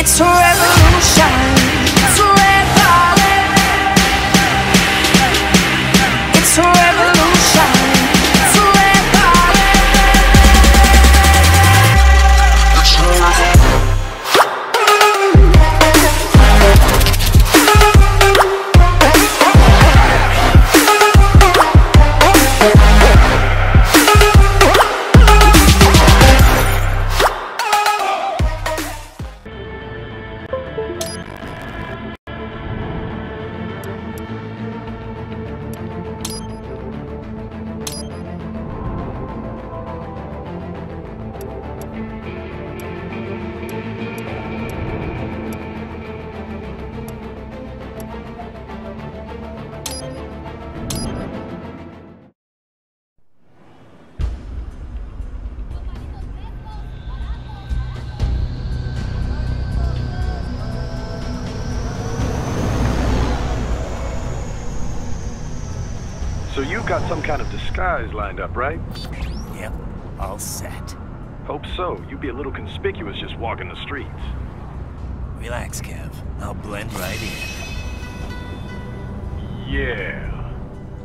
It's a revolution. Forever. It's a revolution. Forever. It's a revolution. So you've got some kind of disguise lined up, right? Yep, all set. Hope so. You'd be a little conspicuous just walking the streets. Relax, Kev. I'll blend right in. Yeah.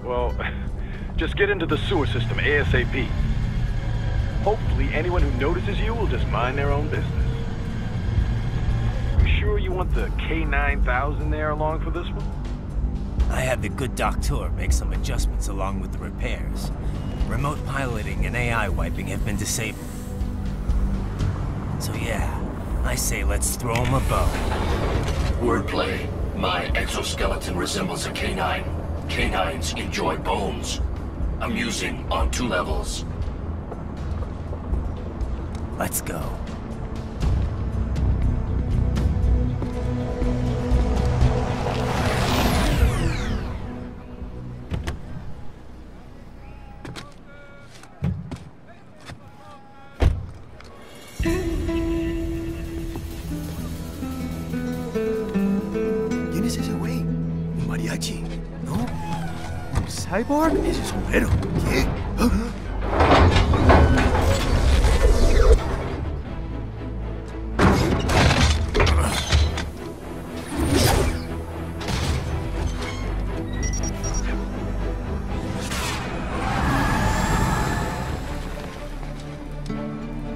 Well, just get into the sewer system ASAP. Hopefully anyone who notices you will just mind their own business. You sure you want the K9000 there along for this one? I had the good doctor make some adjustments along with the repairs. Remote piloting and AI wiping have been disabled. So yeah, I say let's throw him a bone. Wordplay. My exoskeleton resembles a canine. Canines enjoy bones. Amusing on 2 levels. Let's go. ¿Cyborg? Ese sombrero. ¿Qué?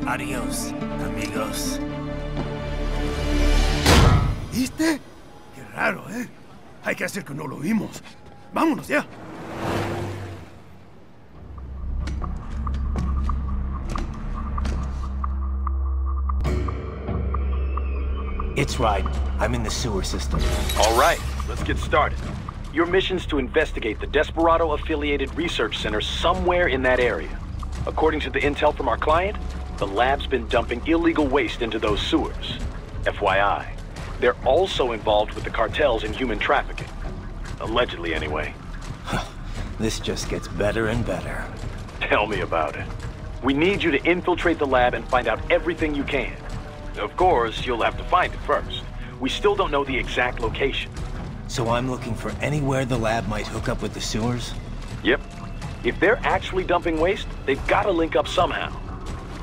Adiós, amigos. ¿Viste? Qué raro, ¿eh? Hay que hacer que no lo vimos. Vámonos ya. It's right. I'm in the sewer system. All right, let's get started. Your mission's to investigate the Desperado-affiliated research center somewhere in that area. According to the intel from our client, the lab's been dumping illegal waste into those sewers. FYI, they're also involved with the cartels in human trafficking. Allegedly, anyway. This just gets better and better. Tell me about it. We need you to infiltrate the lab and find out everything you can. Of course, you'll have to find it first. We still don't know the exact location. So I'm looking for anywhere the lab might hook up with the sewers? Yep. If they're actually dumping waste, they've got to link up somehow.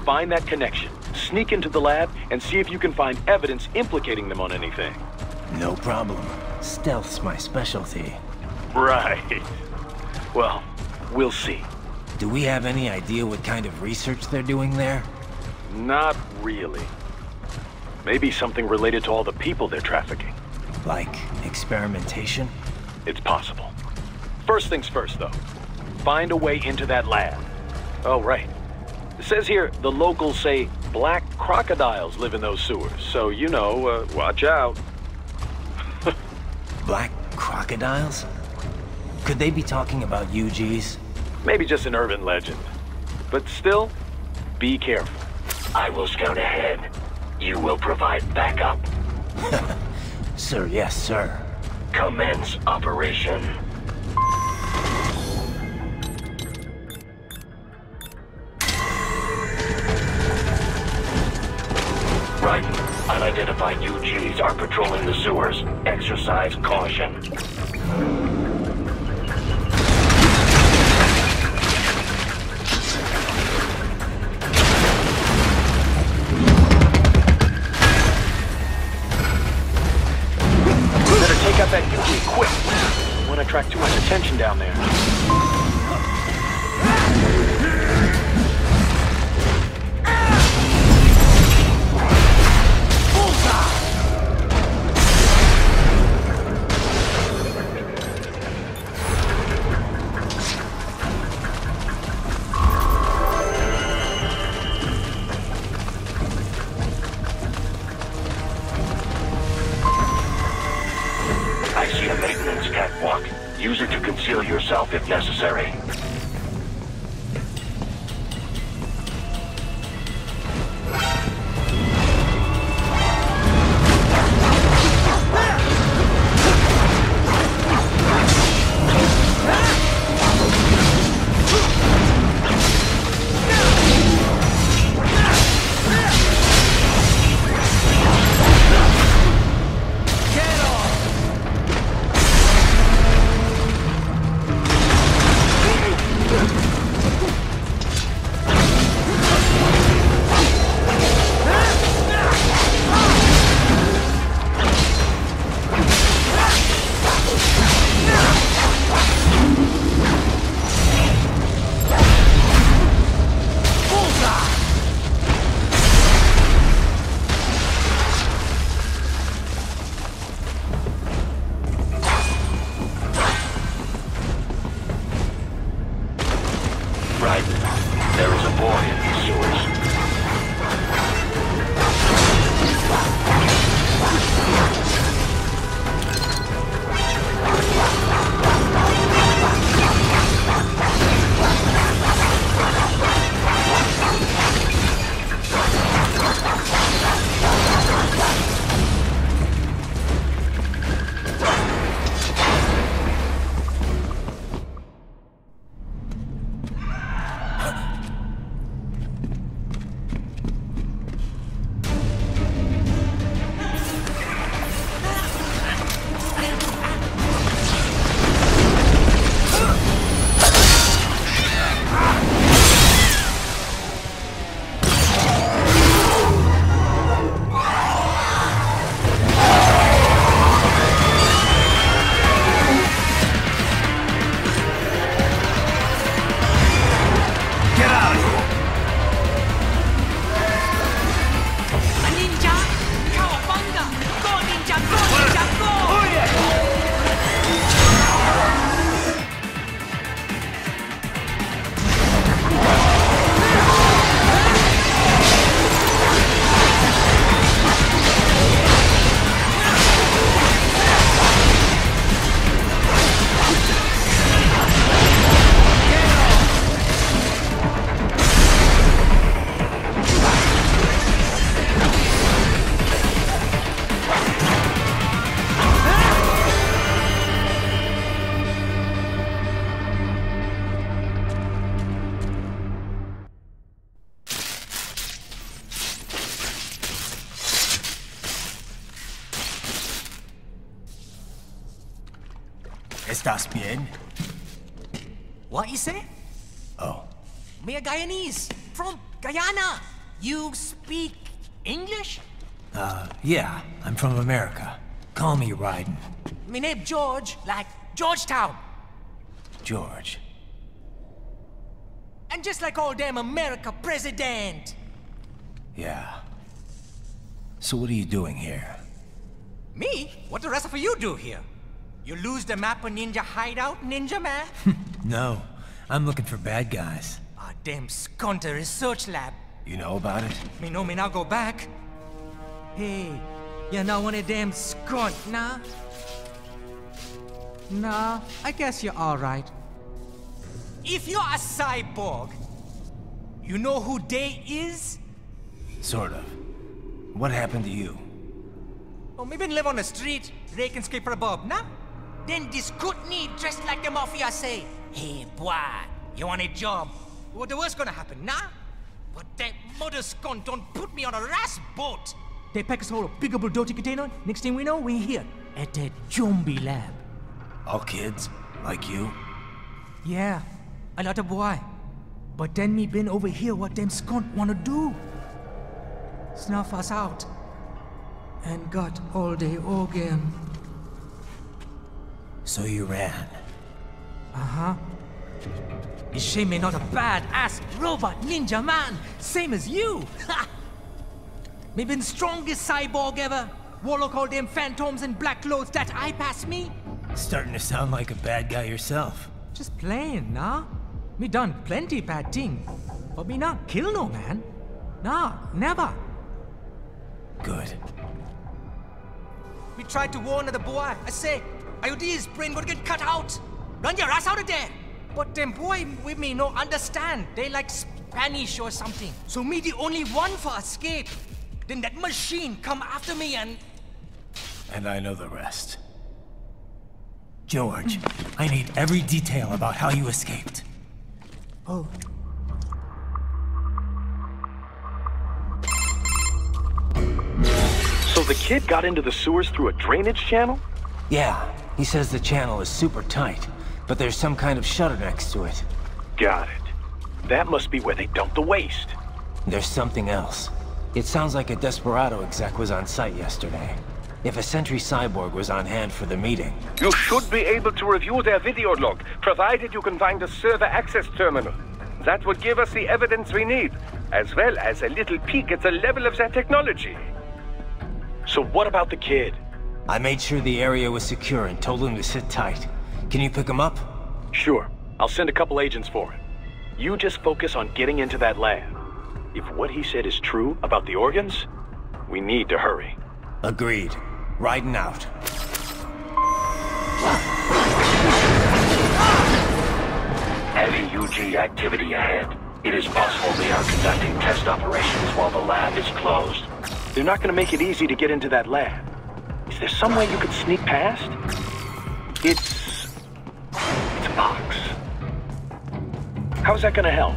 Find that connection, sneak into the lab, and see if you can find evidence implicating them on anything. No problem. Stealth's my specialty. Right. Well, we'll see. Do we have any idea what kind of research they're doing there? Not really. Maybe something related to all the people they're trafficking. Like experimentation? It's possible. First things first, though. Find a way into that lab. Oh, right. It says here the locals say black crocodiles live in those sewers, so, you know, watch out. Black crocodiles? Could they be talking about UGs? Maybe just an urban legend. But still, be careful. I will scout ahead. You will provide backup. Sir, yes, sir. Commence operation. Right. Unidentified UGs are patrolling the sewers. Exercise caution. attract too much attention down there. I see a maintenance catwalk. Use it to conceal yourself if necessary. There is a boy in these sewers. ¿Estás bien? What you say? Oh. Me a Guyanese from Guyana. You speak English? Yeah, I'm from America. Call me Raiden. Me name George, like Georgetown. George. And just like all damn America president. Yeah. So what are you doing here? Me? What the rest of you do here? You lose the map of Ninja hideout, Ninja man? No, I'm looking for bad guys. Ah, damn Skunter research lab. You know about it? Me know me now go back. Hey, you not one of them skunt, nah? Nah, I guess you're alright. If you're a cyborg, you know who they is? Sort of. What happened to you? Oh, me been live on the street, raking skip for a bob, nah? Then this good need dressed like the mafia say, hey boy, you want a job? What the worst gonna happen, nah? But that mother skunt don't put me on a ras boat. They pack us all a big old dirty container. Next thing we know, we're here at that zombie lab. All kids? Like you? Yeah, a lot of boy. But then me been over here what them skunt wanna do. Snuff us out. And got all day again. So you ran. Uh-huh. Is shame me not a bad-ass robot ninja man, same as you. Ha! Me been strongest cyborg ever. Warlock all them phantoms and black clothes that eye pass me. Starting to sound like a bad guy yourself. Just playing, nah? Me done plenty bad thing, but me not kill no man. Nah, never. Good. We tried to warn the boy. I say, IOD's brain gonna get cut out. Run your ass out of there. But them boy with me no understand. They like Spanish or something. So me the only one for escape. Then that machine come after me and... And I know the rest. George, I need every detail about how you escaped. Oh. So the kid got into the sewers through a drainage channel? Yeah, he says the channel is super tight, but there's some kind of shutter next to it. Got it. That must be where they dumped the waste. There's something else. It sounds like a Desperado exec was on site yesterday. If a Sentry Cyborg was on hand for the meeting... You should be able to review their video log, provided you can find a server access terminal. That would give us the evidence we need, as well as a little peek at the level of their technology. So what about the kid? I made sure the area was secure and told him to sit tight. Can you pick him up? Sure. I'll send a couple agents for him. You just focus on getting into that lab. If what he said is true about the organs, we need to hurry. Agreed. Riding out. Heavy UG activity ahead. It is possible they are conducting test operations while the lab is closed. They're not going to make it easy to get into that lab. Is there some way you could sneak past? It's a box. How's that going to help?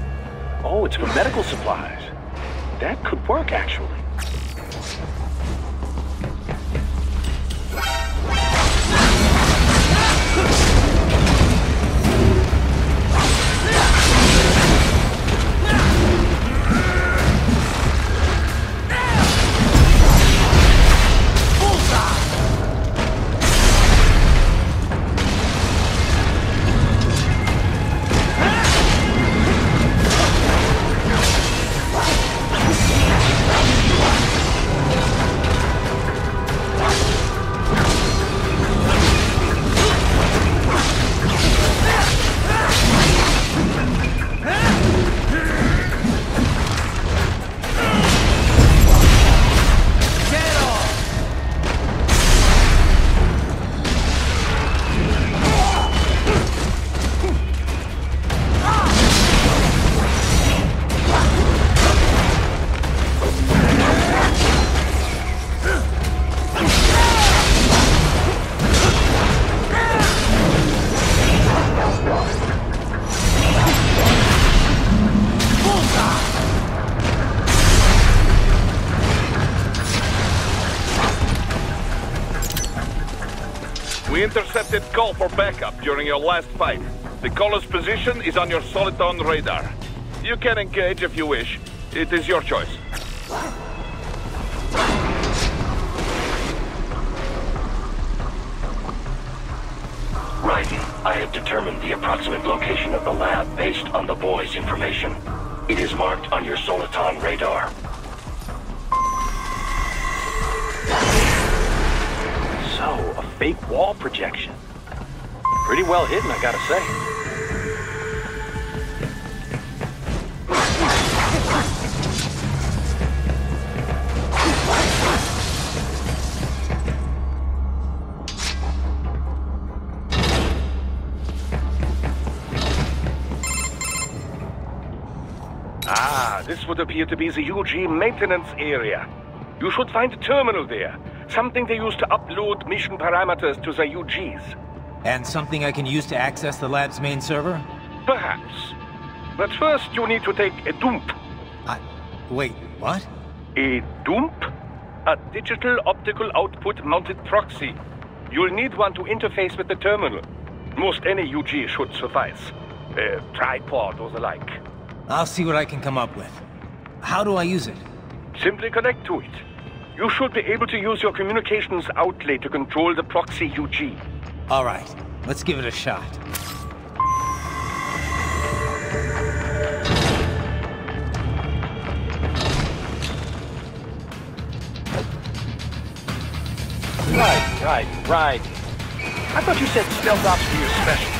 Oh, it's for medical supplies. That could work, actually. We intercepted call for backup during your last fight. The caller's position is on your Soliton radar. You can engage if you wish. It is your choice. Raiden, I have determined the approximate location of the lab based on the boy's information. It is marked on your Soliton radar. So, a fake wall projection. Pretty well hidden, I gotta say. Ah, this would appear to be the UG maintenance area. You should find a terminal there. Something they use to upload mission parameters to the UGs. And something I can use to access the lab's main server? Perhaps. But first you need to take a dump. Wait, what? A dump? A digital optical output mounted proxy. You'll need one to interface with the terminal. Most any UG should suffice. A tripod or the like. I'll see what I can come up with. How do I use it? Simply connect to it. You should be able to use your communications outlet to control the proxy UG. All right. Let's give it a shot. Right. I thought you said stealth ops were your specialty.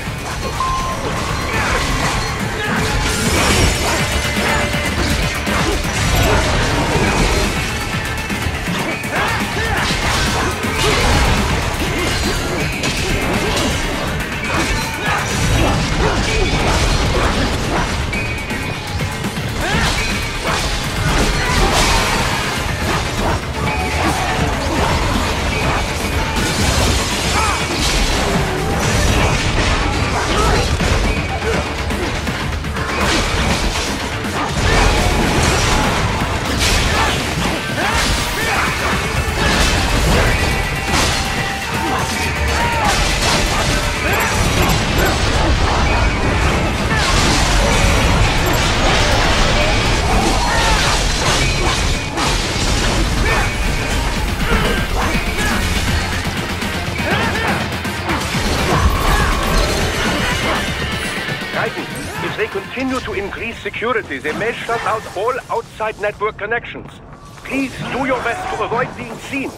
If they continue to increase security, they may shut out all outside network connections. Please do your best to avoid being seen.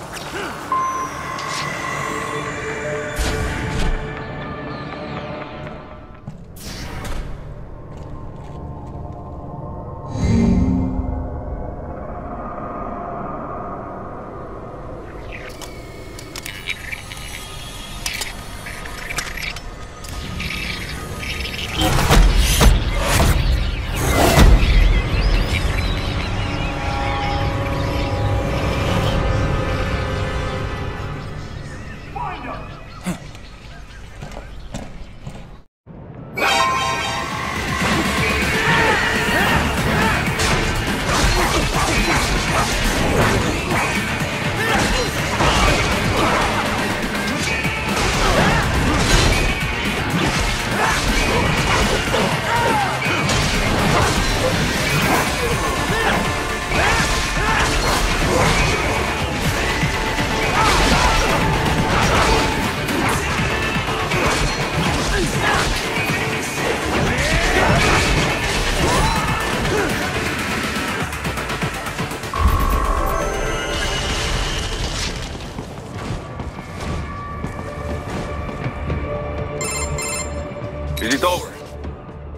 Is it over?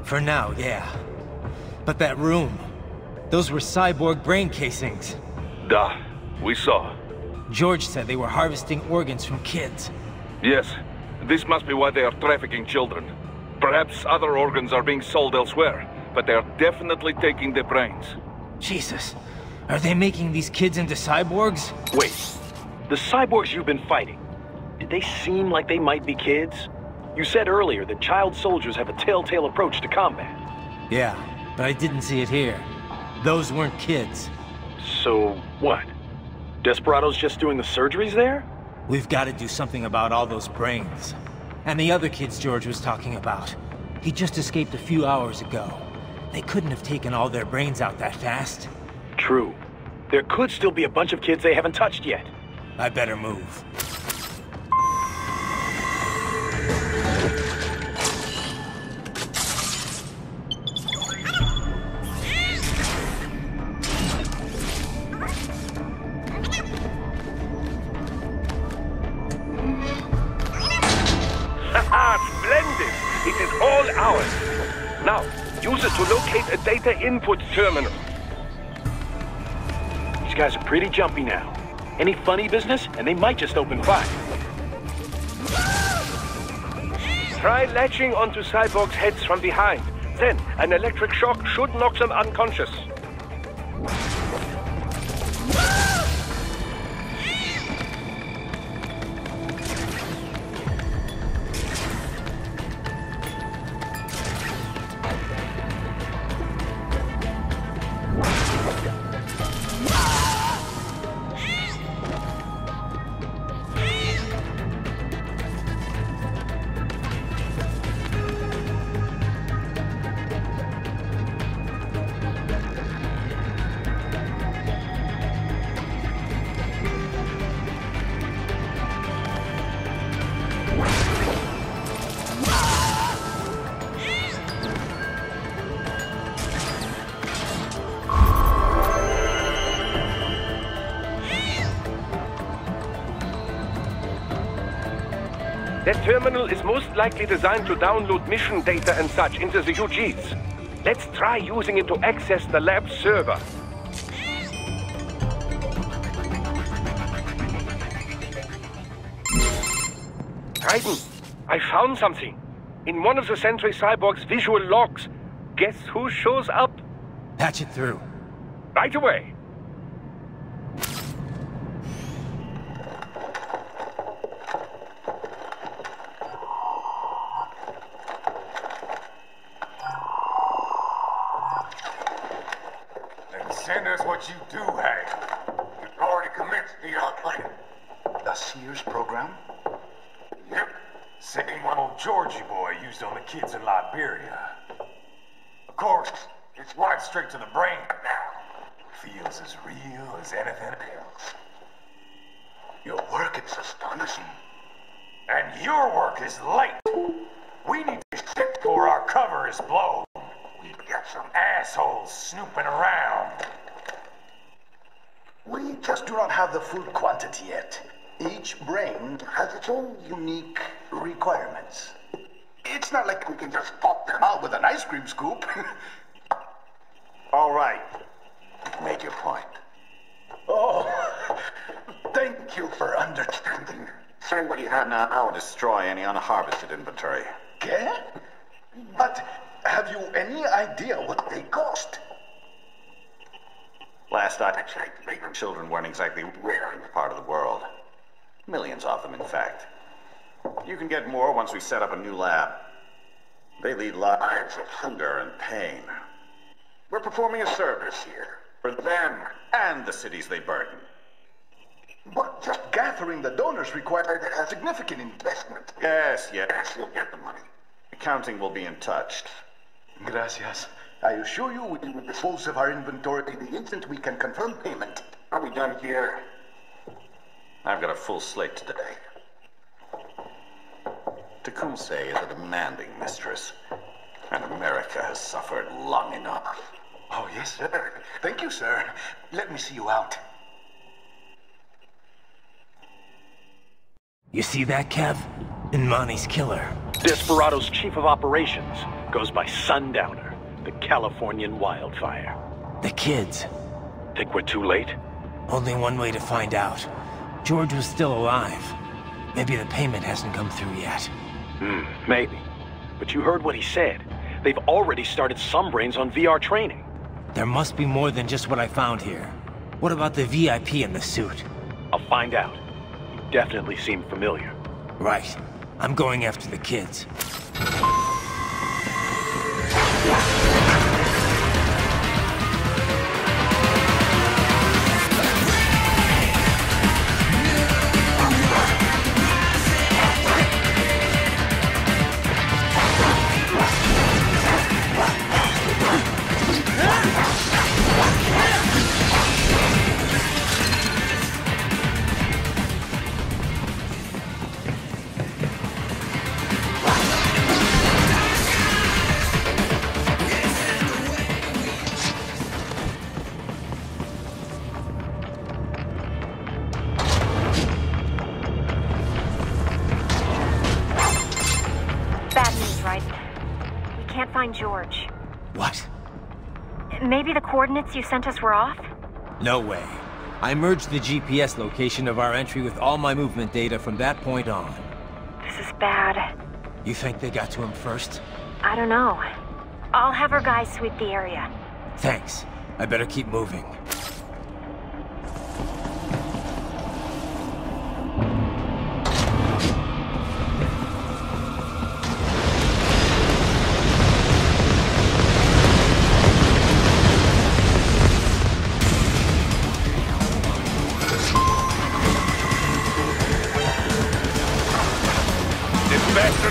For now, yeah. But that room, those were cyborg brain casings. Duh, we saw. George said they were harvesting organs from kids. Yes, this must be why they are trafficking children. Perhaps other organs are being sold elsewhere, but they are definitely taking their brains. Jesus, are they making these kids into cyborgs? Wait, the cyborgs you've been fighting, did they seem like they might be kids? You said earlier that child soldiers have a telltale approach to combat. Yeah, but I didn't see it here. Those weren't kids. So, what? Desperado's just doing the surgeries there? We've got to do something about all those brains. And the other kids George was talking about. He just escaped a few hours ago. They couldn't have taken all their brains out that fast. True. There could still be a bunch of kids they haven't touched yet. I better move. Splendid! It is all ours. Now, use it to locate a data input terminal. These guys are pretty jumpy now. Any funny business, and they might just open fire. Try latching onto cyborgs' heads from behind. Then, an electric shock should knock them unconscious. That terminal is most likely designed to download mission data and such into the UGs. Let's try using it to access the lab server. Raiden, I found something. In one of the Sentry Cyborg's visual logs. Guess who shows up? Patch it through. Right away. Then send us what you do have. You've already commenced the outplan. The Sears program? Yep. Same one old Georgie boy used on the kids in Liberia. Of course, it's wired straight to the brain now. Feels as real as anything else. Your work is astonishing. And your work is late. We need to stick before our cover is blown. We've got some assholes snooping around. We just do not have the full quantity yet. Each brain has its own unique requirements. It's not like we can just pop them out with an ice cream scoop. All right. Make your point. Oh, thank you for understanding. Send what you have now and destroy any unharvested inventory. Okay? But have you any idea what they cost? Last I checked, children weren't exactly rare in this part of the world. Millions of them, in fact. You can get more once we set up a new lab. They lead lives of hunger and pain. We're performing a service here. For them and the cities they burden. But just gathering the donors required a significant investment. Yes, you'll get the money. Accounting will be in touch. Gracias. I assure you we will dispose of our inventory the instant we can confirm payment. Are we done here? I've got a full slate today. Tecumseh is a demanding mistress, and America has suffered long enough. Oh, yes, sir. Thank you, sir. Let me see you out. You see that, Kev? Inmani's killer. Desperado's chief of operations goes by Sundowner, the Californian wildfire. The kids. Think we're too late? Only one way to find out. George was still alive. Maybe the payment hasn't come through yet. Maybe. But you heard what he said. They've already started some brains on VR training. There must be more than just what I found here. What about the VIP in the suit? I'll find out. You definitely seem familiar. Right. I'm going after the kids. George. What? Maybe the coordinates you sent us were off? No way. I merged the GPS location of our entry with all my movement data from that point on. This is bad. You think they got to him first? I don't know. I'll have our guys sweep the area. Thanks. I better keep moving.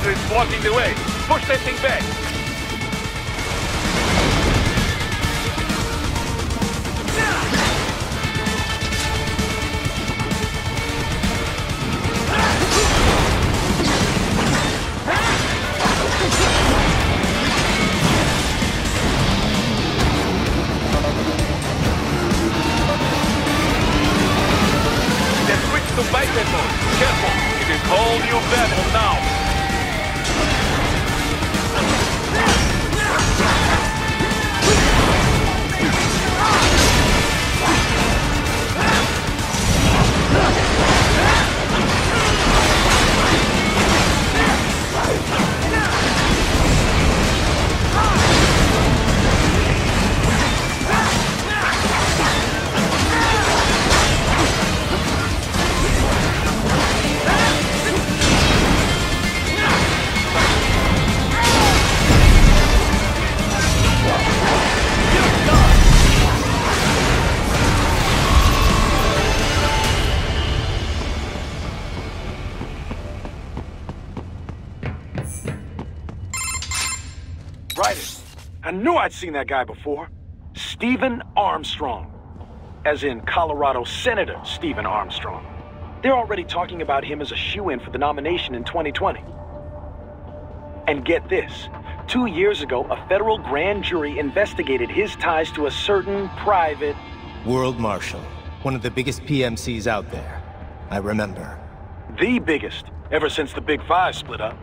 Is blocking the way. Push that thing back. Then switch to biped mode. Careful. If is all new battle now. I knew I'd seen that guy before. Stephen Armstrong. As in Colorado Senator Stephen Armstrong. They're already talking about him as a shoo-in for the nomination in 2020. And get this. 2 years ago, a federal grand jury investigated his ties to a certain private... World Marshal. One of the biggest PMCs out there. I remember. The biggest, ever since the Big Five split up.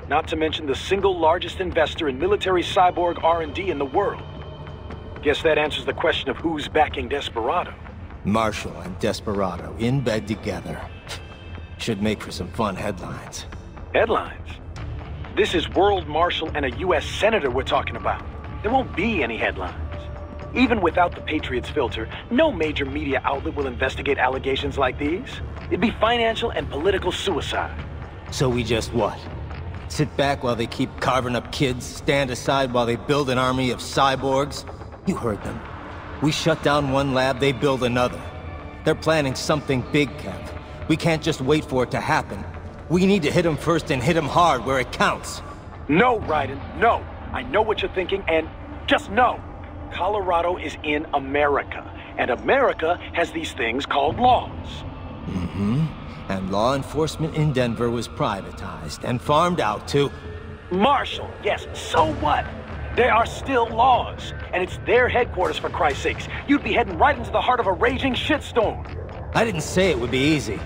Not to mention the single largest investor in military cyborg R&D in the world. Guess that answers the question of who's backing Desperado. Marshall and Desperado in bed together. Should make for some fun headlines. Headlines? This is World Marshal and a U.S. Senator we're talking about. There won't be any headlines. Even without the Patriots filter, no major media outlet will investigate allegations like these. It'd be financial and political suicide. So we just what? Sit back while they keep carving up kids, stand aside while they build an army of cyborgs? You heard them. We shut down one lab, they build another. They're planning something big, Kev. We can't just wait for it to happen. We need to hit them first and hit them hard where it counts. No, Raiden, no. I know what you're thinking, and just know. Colorado is in America, and America has these things called laws. Mm-hmm. And law enforcement in Denver was privatized and farmed out to... Marshall, yes, so what? There are still laws, and it's their headquarters for Christ's sakes. You'd be heading right into the heart of a raging shitstorm. I didn't say it would be easy.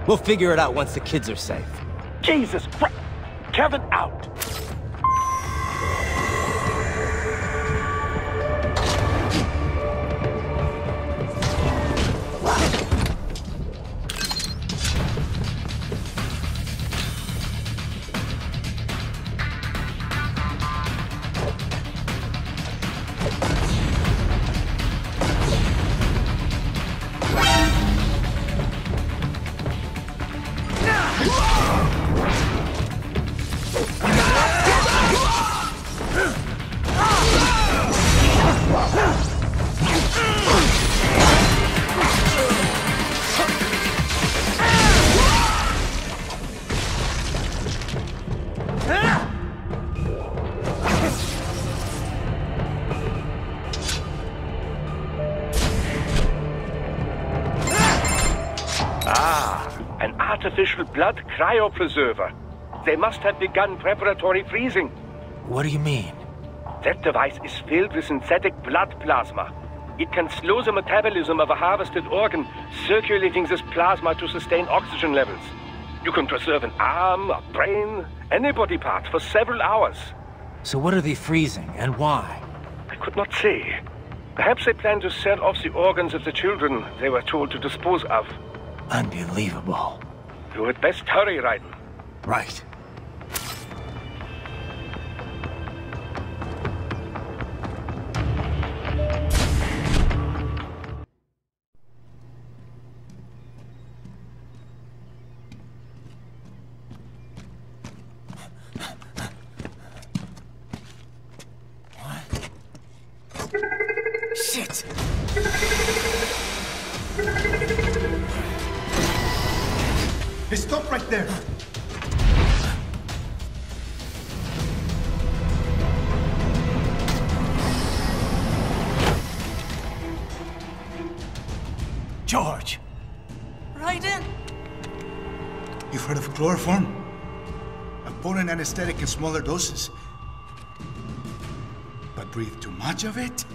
We'll figure it out once the kids are safe. Jesus Christ! Kevin, out! Artificial blood cryopreserver. They must have begun preparatory freezing. What do you mean? That device is filled with synthetic blood plasma. It can slow the metabolism of a harvested organ, circulating this plasma to sustain oxygen levels. You can preserve an arm, a brain, any body part for several hours. So what are they freezing, and why? I could not say. Perhaps they plan to sell off the organs of the children they were told to dispose of. Unbelievable. You had best hurry, Raiden. Right. Shit! Hey, stop right there! George! Raiden! You've heard of chloroform? A potent anesthetic in smaller doses. But breathe too much of it?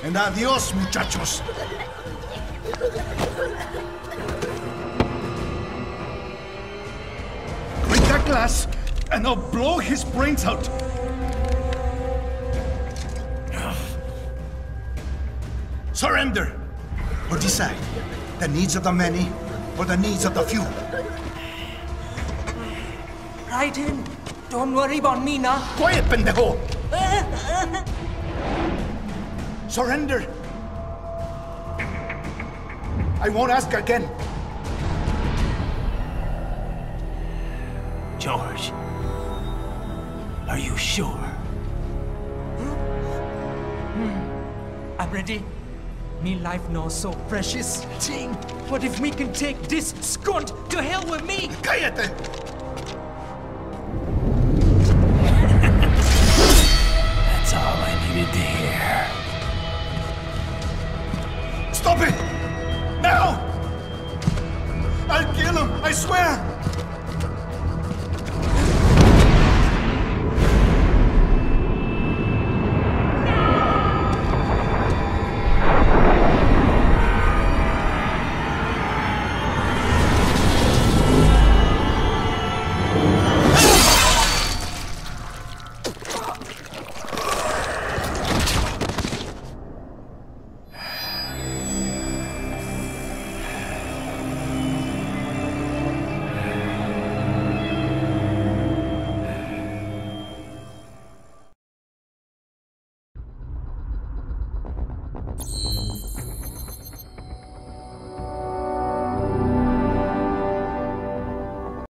And adios, muchachos! glass, and I'll blow his brains out. Surrender, or decide the needs of the many or the needs of the few. Raiden, don't worry about me now. Quiet, pendejo! Surrender. I won't ask again. George, are you sure? I'm ready. Me life now so precious. Thing. What if we can take this skunt to hell with me? Cállate! That's all I needed to hear. Stop it! Now! I'll kill him, I swear!